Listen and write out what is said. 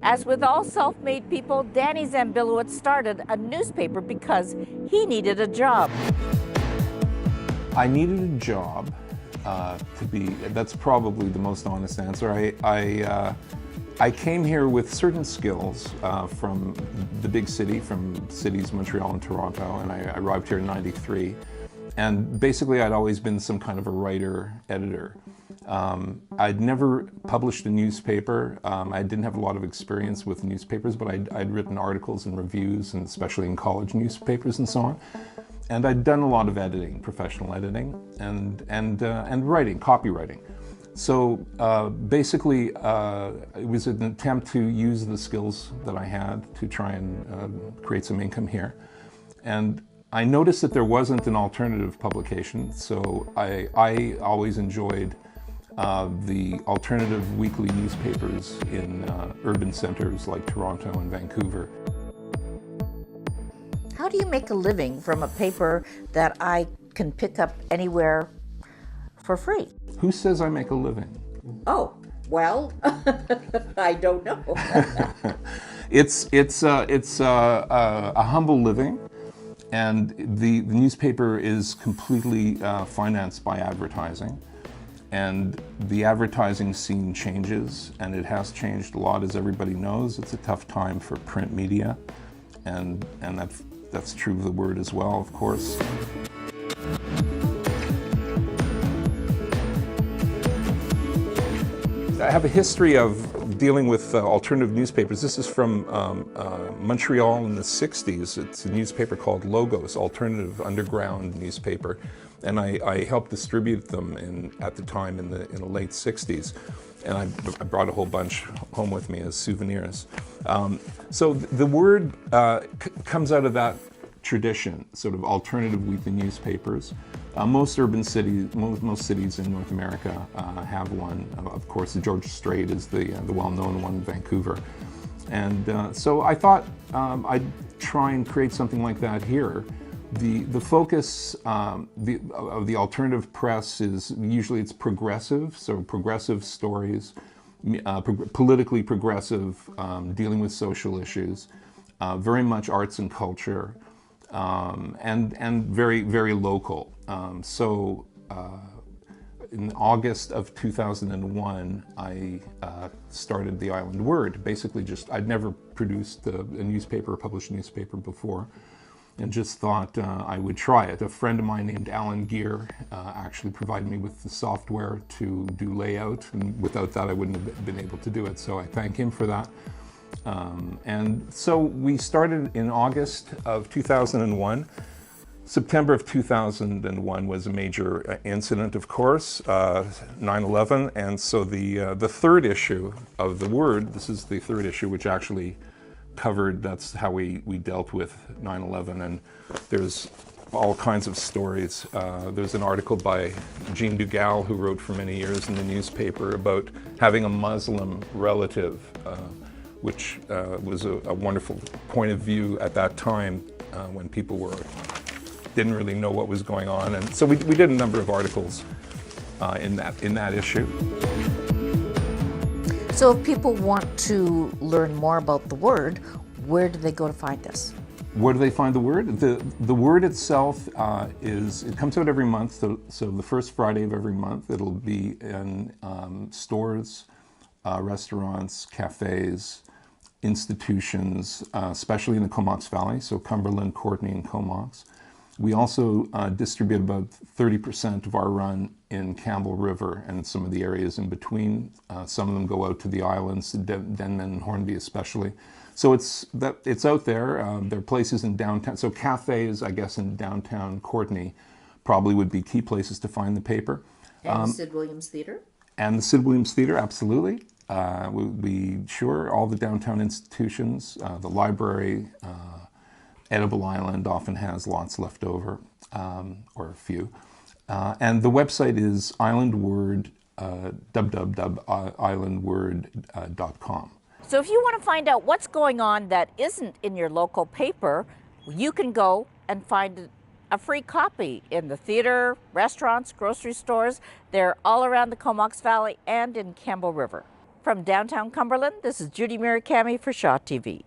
As with all self-made people, Danny Zanbilowicz started a newspaper because he needed a job. I needed a job that's probably the most honest answer. I came here with certain skills from the big city, from cities Montreal and Toronto, and I arrived here in '93. And basically I'd always been some kind of a writer, editor. I'd never published a newspaper. I didn't have a lot of experience with newspapers, but I'd written articles and reviews, and especially in college newspapers and so on. And I'd done a lot of editing, professional editing, and writing, copywriting. So basically, it was an attempt to use the skills that I had to try and create some income here. And I noticed that there wasn't an alternative publication, so I always enjoyed the alternative weekly newspapers in urban centers like Toronto and Vancouver. How do you make a living from a paper that I can pick up anywhere for free? Who says I make a living? Oh, well, I don't know. It's a humble living, and the newspaper is completely financed by advertising. And the advertising scene changes, and it has changed a lot, as everybody knows. It's a tough time for print media, and that's true of the Word as well, of course. I have a history of dealing with alternative newspapers. This is from Montreal in the 60s. It's a newspaper called Logos, alternative underground newspaper. And I helped distribute them at the time in the late 60s. And I brought a whole bunch home with me as souvenirs. So the Word comes out of that tradition, sort of alternative weekly newspapers. Most urban cities, most cities in North America have one. Of course, the George Strait is the well-known one in Vancouver. And so I thought I'd try and create something like that here. The focus of the alternative press is usually it's progressive, so progressive stories, politically progressive, dealing with social issues, very much arts and culture, and very, very local. In August of 2001, I started the Island Word. Basically I'd never produced a newspaper or published a newspaper before, and just thought I would try it. A friend of mine named Alan Gear actually provided me with the software to do layout, and without that I wouldn't have been able to do it, so I thank him for that. And so we started in August of 2001. September of 2001 was a major incident, of course, 9/11, and so the third issue of the Word, this is the third issue, which actually covered, that's how we dealt with 9/11, and there's all kinds of stories. There's an article by Jean Dugal, who wrote for many years in the newspaper about having a Muslim relative, which was a wonderful point of view at that time when people didn't really know what was going on. And so we did a number of articles in that issue. So if people want to learn more about the Word, where do they go to find this? Where do they find the Word? The Word itself it comes out every month, so the first Friday of every month. It'll be in stores, restaurants, cafes, institutions, especially in the Comox Valley, so Cumberland, Courtenay, and Comox. We also distribute about 30% of our run in Campbell River and some of the areas in between. Some of them go out to the islands, to Denman and Hornby especially. So it's out there. There are places in downtown. So cafes, I guess, in downtown Courtenay probably would be key places to find the paper. And the Sid Williams Theatre? And the Sid Williams Theatre, absolutely. Sure, all the downtown institutions, the library, Edible Island often has lots left over, or a few. And the website is islandword, www.islandword.com. So if you want to find out what's going on that isn't in your local paper, you can go and find a free copy in the theater, restaurants, grocery stores. They're all around the Comox Valley and in Campbell River. From downtown Cumberland, this is Judy Murakami for Shaw TV.